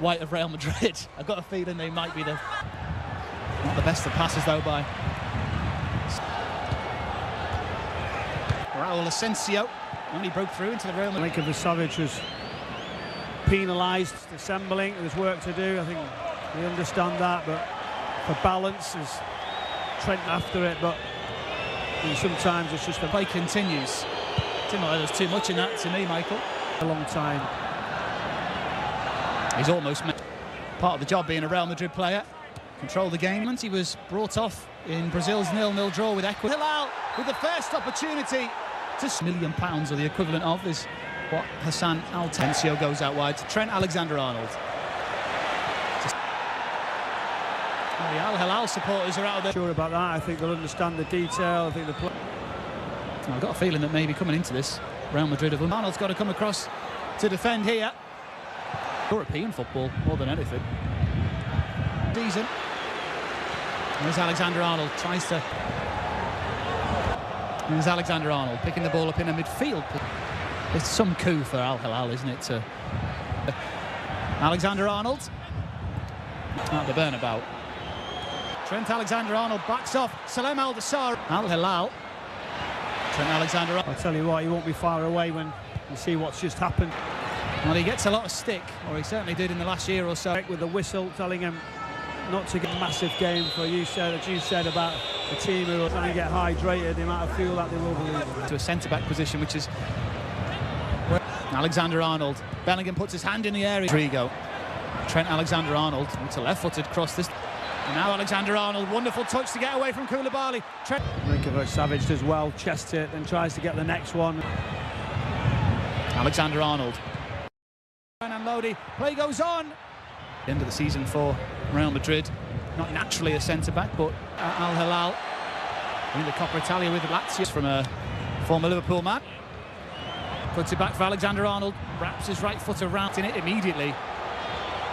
white of Real Madrid. I've got a feeling they might be not the best of passes though by Raul Asensio. Only broke through into the Real Madrid. I think if the Savage was penalised, assembling, there's work to do. I think we understand that, but for balance, there's Trent after it, but sometimes it's just the play continues. Didn't know there's too much in that to me, Michael. A long time. He's almost part of the job being a Real Madrid player. Control the game. He was brought off in Brazil's 0-0 draw with Ecuador. Hilal with the first opportunity to £1 million, or the equivalent of, is what Hassan Asensio goes out wide to Trent Alexander-Arnold. The Al Hilal supporters are out of there. Sure about that. I think they'll understand the detail. I think the play. I've got a feeling that maybe coming into this, Real Madrid have Arnold's got to come across to defend here. European football more than anything. Season. There's Alexander-Arnold, tries to. There's Alexander-Arnold picking the ball up in the midfield. It's some coup for Al Hilal, isn't it? To Alexander-Arnold at the Bernabeu. Trent Alexander-Arnold backs off. Salem Al-Dassar. Al Hilal. Trent Alexander-Arnold. I'll tell you what, he won't be far away when you see what's just happened. Well, he gets a lot of stick, or he certainly did in the last year or so. With the whistle telling him not to get a massive game for you said about the team who are trying to get hydrated, the amount of fuel that they will believe. To a centre-back position, which is Alexander-Arnold. Bellingham puts his hand in the area. Rodrigo. Trent Alexander-Arnold to left-footed cross this. And now Alexander-Arnold, wonderful touch to get away from Koulibaly. Trent. Savage does well, chests it, and tries to get the next one. Alexander-Arnold. And Lodi, play goes on. End of the season for Real Madrid. Not naturally a centre-back, but Al Hilal in the Coppa Italia with Lazio from a former Liverpool man. Puts it back for Alexander-Arnold, wraps his right foot around in it immediately.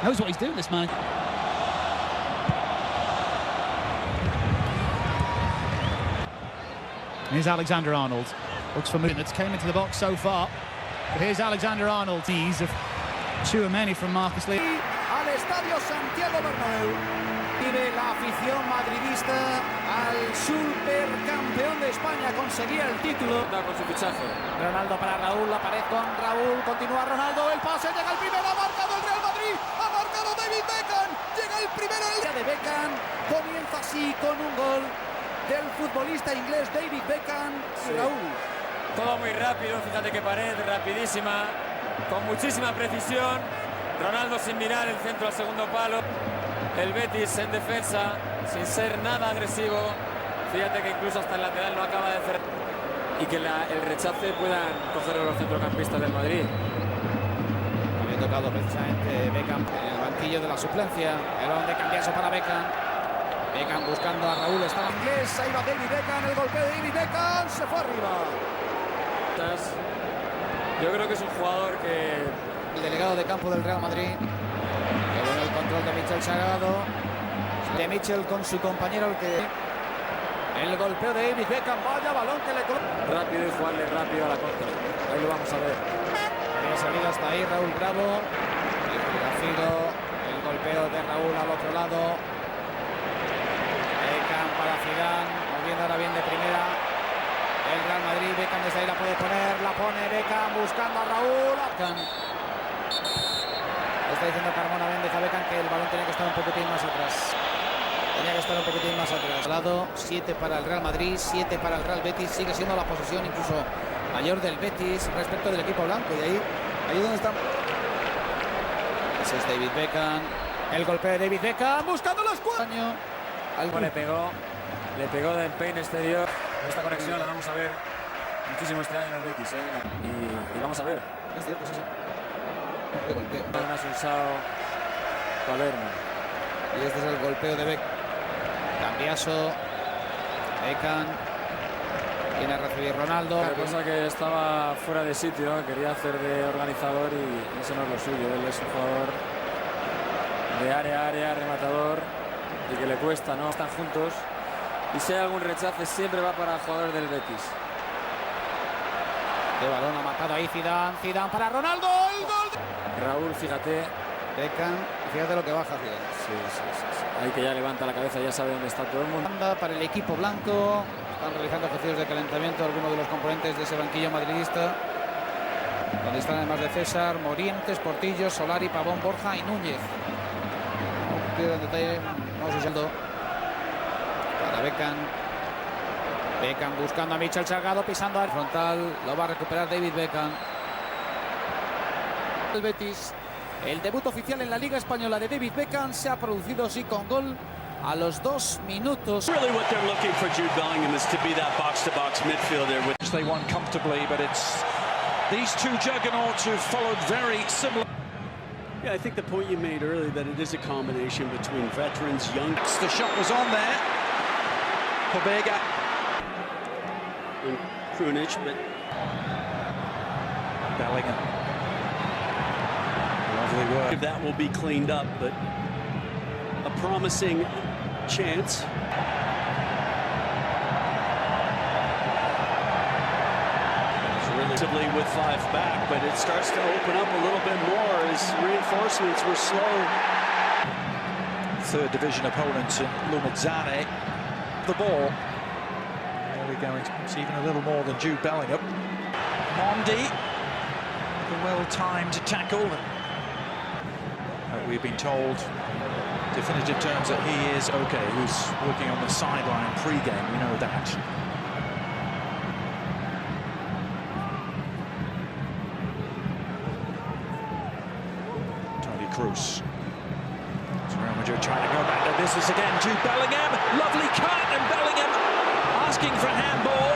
Knows what he's doing, this man. Here's Alexander-Arnold. Looks for movement that's came into the box so far. But here's Alexander-Arnold. Ease of Tchouaméni from Marcus Lee. Al Estadio Santiago Bernabéu. Vive la afición madridista al supercampeón de España. Conseguía el título. Con su fichaje. Ronaldo para Raúl, la pared con Raúl. Continúa Ronaldo, el pase, llega el primero, ha marcado el Real Madrid. Ha marcado David Beckham. Llega el primero de Beckham. Comienza así con un gol del futbolista inglés David Beckham. Sí. Raúl. Todo muy rápido, fíjate que pared rapidísima, con muchísima precisión. Ronaldo sin mirar el centro al segundo palo. El Betis en defensa, sin ser nada agresivo. Fíjate que incluso hasta el lateral no acaba de hacer. Y que el rechace puedan cogerlo los centrocampistas del Madrid. Había tocado precisamente Beckham en el banquillo de la suplencia. El balón de cambiazo para Beckham. Beckham buscando a Raúl. Está Inglés, ahí va David Beckham, el golpeo de David Beckham, se fue arriba. Yo creo que es un jugador que... El delegado de campo del Real Madrid. Que bueno, el control de Michel Sagrado. De Michel con su compañero, el que... El golpeo de David Beckham, vaya balón que le... Rápido y jugarle rápido a la contra. Ahí lo vamos a ver. Había salido hasta ahí Raúl Bravo. El golpeo de Raúl al otro lado. Beckham para Zidane, moviendo ahora bien de primera. El Real Madrid, Beckham desde ahí la puede poner, la pone Beckham buscando a Raúl. Está diciendo Carmona Méndez a Beckham que el balón tiene que estar un poquitín más atrás. Tenía que estar un poquitín más atrás. Lado 7 para el Real Madrid, 7 para el Real Betis. Sigue siendo la posesión incluso mayor del Betis respecto del equipo blanco. Y ahí donde está. Ese es David Beckham. El golpeo de David Beckham buscando los cuatro. Algo le pegó de empeine exterior. Esta conexión la vamos a ver muchísimo este año en el Betis, y vamos a ver. Es cierto, sí. Un asustado Palermo. Y este es el golpeo de Beckham. Cambiaso. Beckham. Viene a recibir Ronaldo. La cosa que estaba fuera de sitio, quería hacer de organizador y eso no es lo suyo. Él es un jugador de área a área, rematador, y que le cuesta, ¿no? Están juntos. Y si hay algún rechace, siempre va para el jugador del Betis. De balón ha matado ahí Zidane para Ronaldo. El gol. Raúl, fíjate. Beckham, fíjate lo que baja Hilal. Ahí que ya levanta la cabeza, ya sabe dónde está todo el mundo. Anda para el equipo blanco. Están realizando ejercicios de calentamiento algunos de los componentes de ese banquillo madridista, donde están además de César, Morientes, Portillo, Solari, Pavón, Borja y Núñez. No pierdan detalle, vamos a saldo para Beckham. Beckham buscando a Michel Salgado, pisando al frontal, lo va a recuperar David Beckham. El Betis, el debut oficial en la Liga Española de David Beckham se ha producido sí con gol a los 2 minutos. Really what they're looking for Jude Bellingham is to be that box-to-box midfielder. Which they won comfortably, but it's these two juggernauts who followed very similar. Yeah, I think the point you made earlier that it is a combination between veterans, young. The shot was on there. Pobega and Krunic, but Bellingham. Lovely work. That will be cleaned up, but a promising chance. Relatively with 5 back, but it starts to open up a little bit more as reinforcements were slow. Third division opponents in Lumezzane. The ball. There we go. It's even a little more than Jude Bellingham. Mondi. A well-timed tackle. We've been told definitive terms that he is okay. Who's working on the sideline pre-game. We know that. Cruz. Real Madrid trying to go back to business again. Jude Bellingham, lovely cut, and Bellingham asking for handball.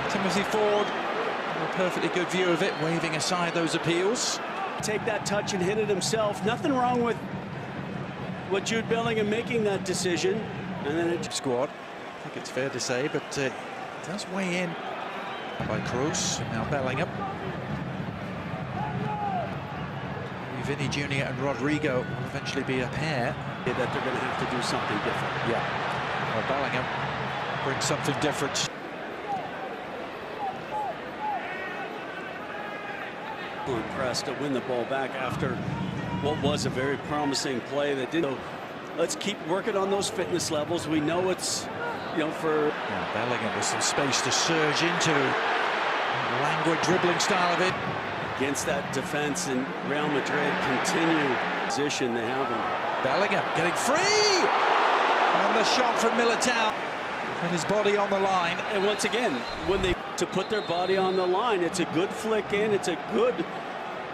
Timothy Ford, a perfectly good view of it, waving aside those appeals. Take that touch and hit it himself. Nothing wrong with Jude Bellingham making that decision. And then it squad. I think it's fair to say, but it does weigh in by Cruz. Now Bellingham. Vinny Jr. and Rodrigo will eventually be a pair. That they're going to have to do something different. Yeah. Well, Bellingham brings something different. Impressed to win the ball back after what was a very promising play that didn't. So let's keep working on those fitness levels. We know it's, for Bellingham with some space to surge into. Languid dribbling style of it. Against that defense, and Real Madrid continue position they have him. Bellingham getting free, and the shot from Militao, and his body on the line. And once again, when they put their body on the line, it's a good flick in, it's a good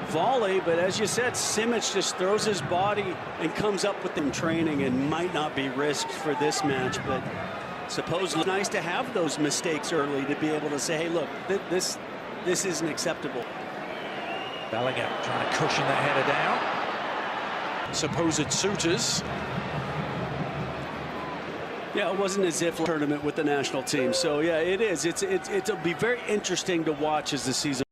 volley. But as you said, Simic just throws his body and comes up with them training, and might not be risked for this match. But supposedly, it's nice to have those mistakes early to be able to say, hey, look, this isn't acceptable. Bellingham trying to cushion the header down. Supposed suitors. Yeah, it wasn't as if tournament with the national team. So yeah, it is. It'll be very interesting to watch as the season.